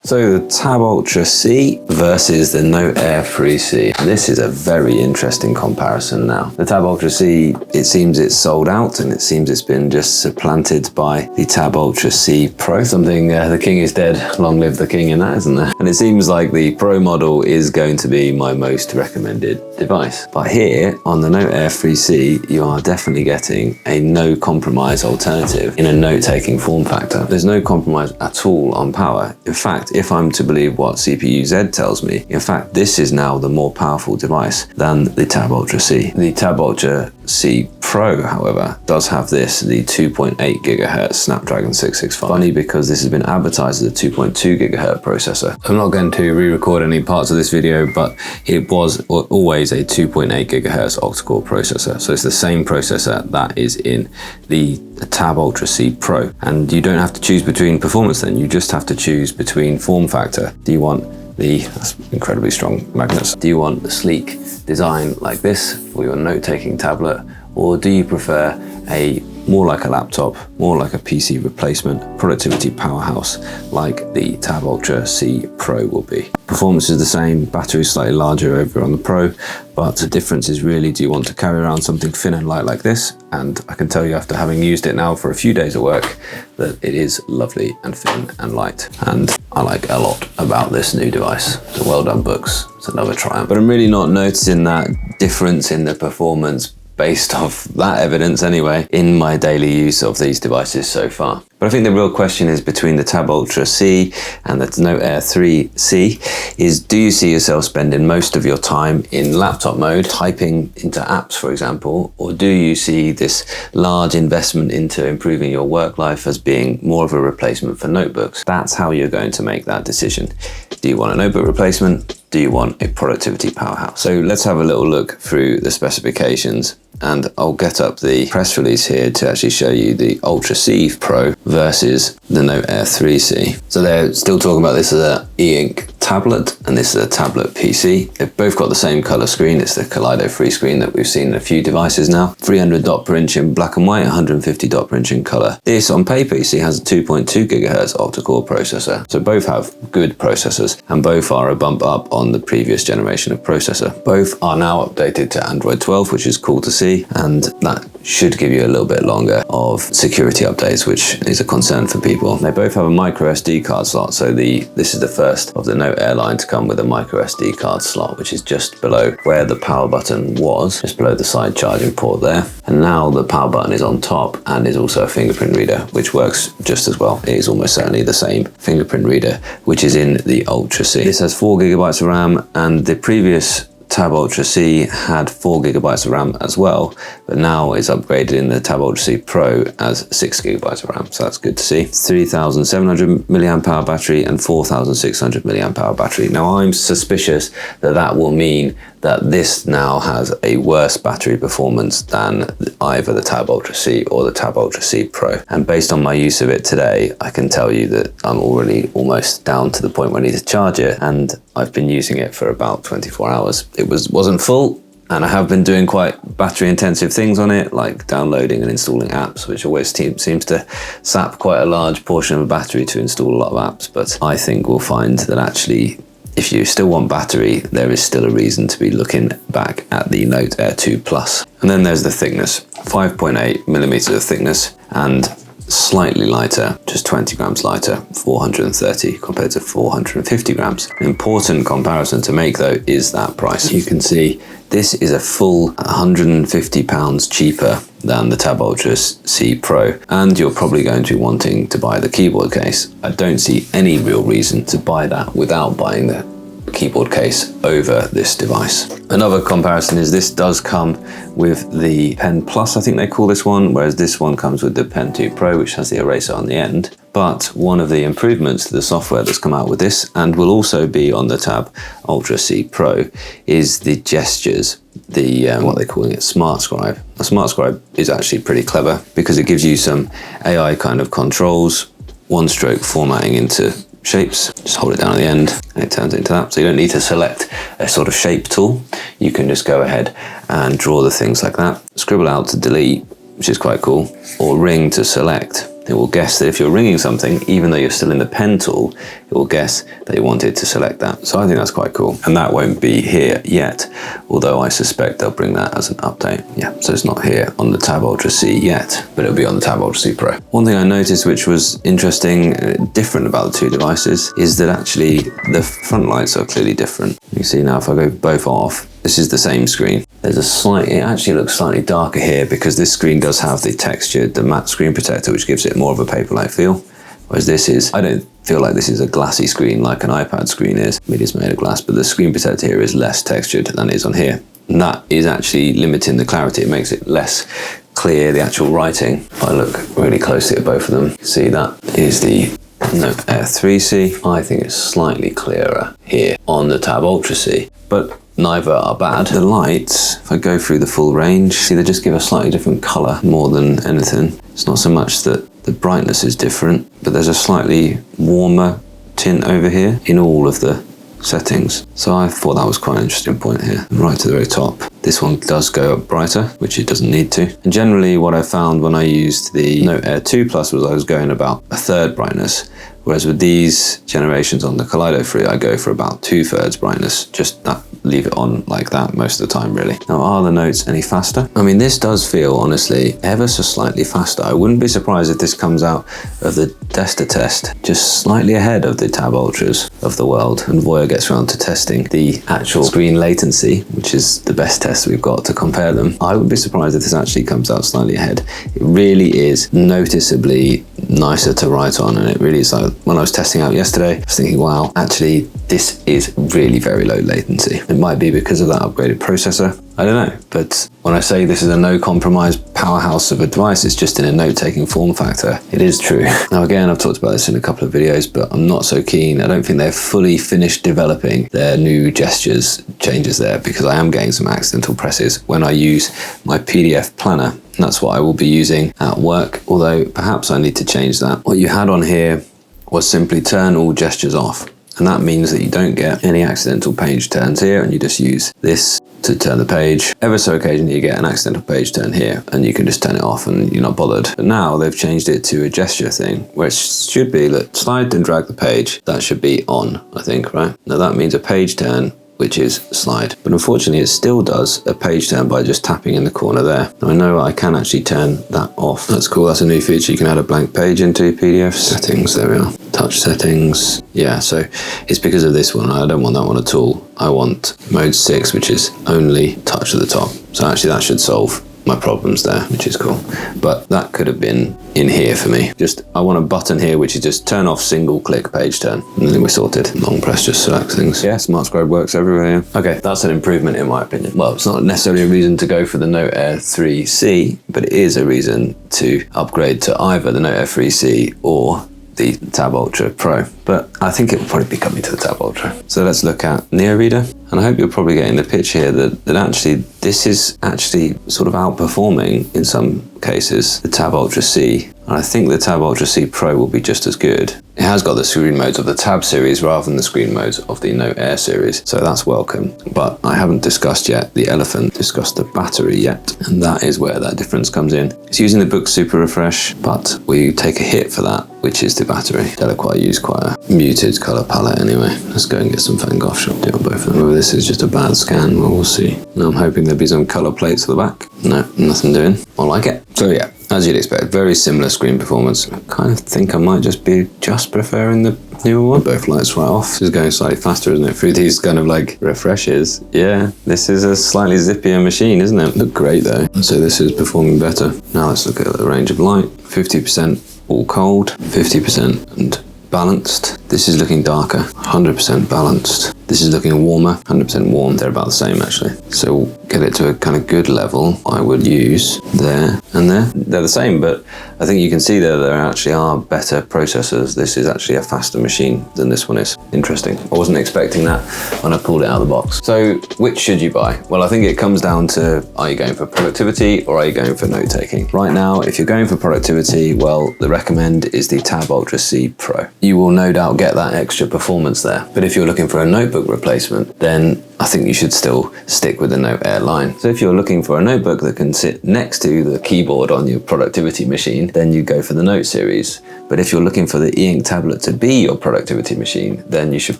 So the Tab Ultra C versus the Note Air 3C. This is a very interesting comparison now. The Tab Ultra C, it seems it's sold out and it seems it's been just supplanted by the Tab Ultra C Pro. Something, the king is dead, long live the king in that, isn't there? And it seems like the Pro model is going to be my most recommended device. But here on the Note Air 3C, you are definitely getting a no compromise alternative in a note-taking form factor. There's no compromise at all on power. In fact, if I'm to believe what CPU-Z tells me, in fact, this is now the more powerful device than the Tab Ultra C. The Tab Ultra C Pro, however, does have this, the 2.8 GHz Snapdragon 665. Funny because this has been advertised as a 2.2 GHz processor. I'm not going to re-record any parts of this video, but it was always a 2.8 GHz octa-core processor. So it's the same processor that is in the Tab Ultra C Pro. And you don't have to choose between performance then, you just have to choose between form factor. Do you want that's incredibly strong magnets. Do you want the sleek design like this for your note-taking tablet, or do you prefer a more like a laptop, more like a PC replacement productivity powerhouse like the Tab Ultra C Pro will be? Performance is the same, battery is slightly larger over on the Pro, but the difference is really, do you want to carry around something thin and light like this? And I can tell you after having used it now for a few days of work that it is lovely and thin and light. And I like a lot about this new device. So well done, Boox. It's another triumph. But I'm really not noticing that difference in the performance based off that evidence anyway, in my daily use of these devices so far. But I think the real question is between the Tab Ultra C and the Note Air 3C is, do you see yourself spending most of your time in laptop mode, typing into apps, for example, or do you see this large investment into improving your work life as being more of a replacement for notebooks? That's how you're going to make that decision. Do you want a notebook replacement? Do you want a productivity powerhouse? So let's have a little look through the specifications, and I'll get up the press release here to actually show you the Ultra C Pro versus the Note Air 3C. So they're still talking about this as an Eink tablet, and this is a tablet PC. They've both got the same color screen. It's the Kaleido free screen that we've seen in a few devices now. 300 dot per inch in black and white, 150 dot per inch in color. This on paper, you see, has a 2.2 GHz octa-core processor. So both have good processors, and both are a bump up on the previous generation of processor. Both are now updated to Android 12, which is cool to see, and that should give you a little bit longer of security updates, which is a concern for people. They both have a micro SD card slot, so this is the first of the Note Air line to come with a micro SD card slot, which is just below where the power button was, just below the side charging port there. And now the power button is on top and is also a fingerprint reader, which works just as well. It is almost certainly the same fingerprint reader, which is in the Ultra C. This has 4 GB of RAM, and the previous Tab Ultra C had 4 GB of RAM as well, but now it's upgraded in the Tab Ultra C Pro as 6 GB of RAM, so that's good to see. 3,700 milliamp hour battery and 4,600 milliamp hour battery. Now I'm suspicious that that will mean that this now has a worse battery performance than either the Tab Ultra C or the Tab Ultra C Pro. And based on my use of it today, I can tell you that I'm already almost down to the point where I need to charge it, and I've been using it for about 24 hours. It wasn't full, and I have been doing quite battery intensive things on it, like downloading and installing apps, which always seems to sap quite a large portion of a battery to install a lot of apps. But I think we'll find that actually, if you still want battery, there is still a reason to be looking back at the Note Air 2 Plus. And then there's the thickness, 5.8 millimeters of thickness, and slightly lighter, just 20 grams lighter, 430 compared to 450 grams. An important comparison to make though is that price. You can see this is a full £150 cheaper than the Tab Ultra C Pro, and you're probably going to be wanting to buy the keyboard case. I don't see any real reason to buy that without buying the keyboard case over this device. Another comparison is this does come with the Pen Plus, I think they call this one, whereas this one comes with the Pen2 Pro, which has the eraser on the end. But one of the improvements to the software that's come out with this, and will also be on the Tab Ultra C Pro, is the gestures, the what they're calling it, Smart Scribe. A Smart Scribe is actually pretty clever because it gives you some AI kind of controls, one-stroke formatting into shapes. Just hold it down at the end and it turns into that. So you don't need to select a sort of shape tool. You can just go ahead and draw the things like that. Scribble out to delete, which is quite cool, or ring to select. it will guess that if you're ringing something, even though you're still in the pen tool, it will guess that you wanted to select that. So I think that's quite cool. And that won't be here yet, although I suspect they'll bring that as an update. Yeah, so it's not here on the Tab Ultra C yet, but it'll be on the Tab Ultra C Pro. One thing I noticed which was interesting, different about the two devices, is that actually the front lights are clearly different. You see now if I go both off, this is the same screen. There's a slight, it actually looks slightly darker here because this screen does have the textured, the matte screen protector, which gives it more of a paper-like feel. Whereas this is, I don't feel like this is a glassy screen like an iPad screen is. It is made of glass, but the screen protector here is less textured than it is on here. And that is actually limiting the clarity. It makes it less clear, the actual writing. If I look really closely at both of them, see that is the Note Air 3C. I think it's slightly clearer here on the Tab Ultra C, but neither are bad. The lights, if I go through the full range, see they just give a slightly different color more than anything. It's not so much that the brightness is different, but there's a slightly warmer tint over here in all of the settings. So I thought that was quite an interesting point here. Right to the very top, this one does go up brighter, which it doesn't need to. And generally what I found when I used the Note Air 2 Plus was I was going about a third brightness, whereas with these generations on the Kaleido 3, I go for about 2/3 brightness, just that, leave it on like that most of the time really. Now, are the notes any faster? I mean, this does feel, honestly, ever so slightly faster. I wouldn't be surprised if this comes out of the tester test just slightly ahead of the Tab Ultras of the world, and Voya gets around to testing the actual screen latency, which is the best test we've got to compare them. I would be surprised if this actually comes out slightly ahead. It really is noticeably nicer to write on, and it really is. Like, when I was testing out yesterday, I was thinking, wow, actually this is really very low latency. It might be because of that upgraded processor, I don't know, but when I say this is a no compromise powerhouse of a device, it's just in a note-taking form factor, it is true. Now again, I've talked about this in a couple of videos, but I'm not so keen. I don't think they've fully finished developing their new gestures changes there, because I am getting some accidental presses when I use my PDF planner. And that's what I will be using at work, although perhaps I need to change that. What you had on here was simply turn all gestures off. And that means that you don't get any accidental page turns here, and you just use this to turn the page. Ever so occasionally you get an accidental page turn here, and you can just turn it off and you're not bothered. But now they've changed it to a gesture thing, where it should be, look, slide and drag the page. That should be on, I think, right? Now that means a page turn, which is slide. But unfortunately, it still does a page turn by just tapping in the corner there. Now I know I can actually turn that off. That's cool, that's a new feature. You can add a blank page into PDF settings, there we are. Touch settings, yeah, so it's because of this one. I don't want that one at all. I want mode 6, which is only touch at the top. So actually that should solve my problems there, which is cool. But that could have been in here for me. Just, I want a button here which is just turn off single click page turn, and then we're sorted. Long press just selects things. Yeah, Smart Scribe works everywhere. Yeah. Okay, that's an improvement in my opinion. Well, it's not necessarily a reason to go for the Note Air 3C, but it is a reason to upgrade to either the Note Air 3C or the Tab Ultra Pro, but I think it will probably be coming to the Tab Ultra. So let's look at Neo Reader, and I hope you're probably getting the pitch here that actually this is actually sort of outperforming in some cases the Tab Ultra C, and I think the Tab Ultra C Pro will be just as good. It has got the screen modes of the Tab series rather than the screen modes of the Note Air series, so that's welcome. But I haven't discussed yet the elephant, discussed the battery yet, and that is where that difference comes in. It's using the Boox Super Refresh, but we take a hit for that, which is the battery. Delacroix used quite a muted colour palette anyway. Let's go and get some Van Gogh shop do on both of them. Whether this is just a bad scan, well, we'll see. Now I'm hoping there'll be some colour plates at the back. No, nothing doing. I like it. So yeah, as you'd expect, very similar screen performance. I kind of think I might just be preferring the newer one. Both lights right off. This is going slightly faster, isn't it? Through these kind of like refreshes. Yeah, this is a slightly zippier machine, isn't it? Look great though. So this is performing better. Now let's look at the range of light. 50% all cold, 50% and balanced. This is looking darker, 100% balanced. This is looking warmer, 100% warm. They're about the same actually. So we'll get it to a kind of good level. I would use there and there. They're the same, but I think you can see there actually are better processors. This is actually a faster machine than this one is. Interesting. I wasn't expecting that when I pulled it out of the box. So which should you buy? Well, I think it comes down to, are you going for productivity or are you going for note taking? Right now, if you're going for productivity, well, the recommend is the Tab Ultra C Pro. You will no doubt get that extra performance there. But if you're looking for a notebook replacement, then I think you should still stick with the Note Air line. So if you're looking for a notebook that can sit next to the keyboard on your productivity machine, then you go for the Note series. But if you're looking for the Eink tablet to be your productivity machine, then you should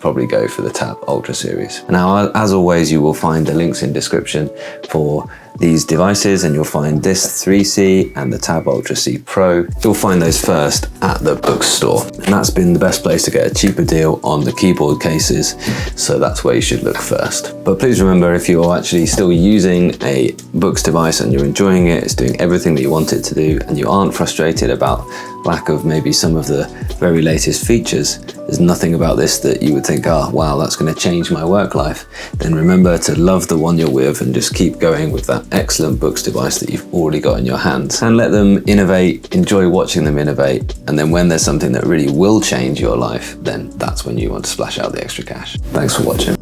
probably go for the Tab Ultra series. Now, as always, you will find the links in description for these devices, and you'll find this 3C and the Tab Ultra C Pro. You'll find those first at the bookstore. And that's been the best place to get a cheaper deal on the keyboard cases. So that's where you should look first. But please remember, if you're actually still using a Boox device and you're enjoying it, it's doing everything that you want it to do, and you aren't frustrated about lack of maybe some of the very latest features, there's nothing about this that you would think, oh, wow, that's going to change my work life, then remember to love the one you're with and just keep going with that excellent Boox device that you've already got in your hands, and let them innovate, enjoy watching them innovate, and then when there's something that really will change your life, then that's when you want to splash out the extra cash. Thanks for watching.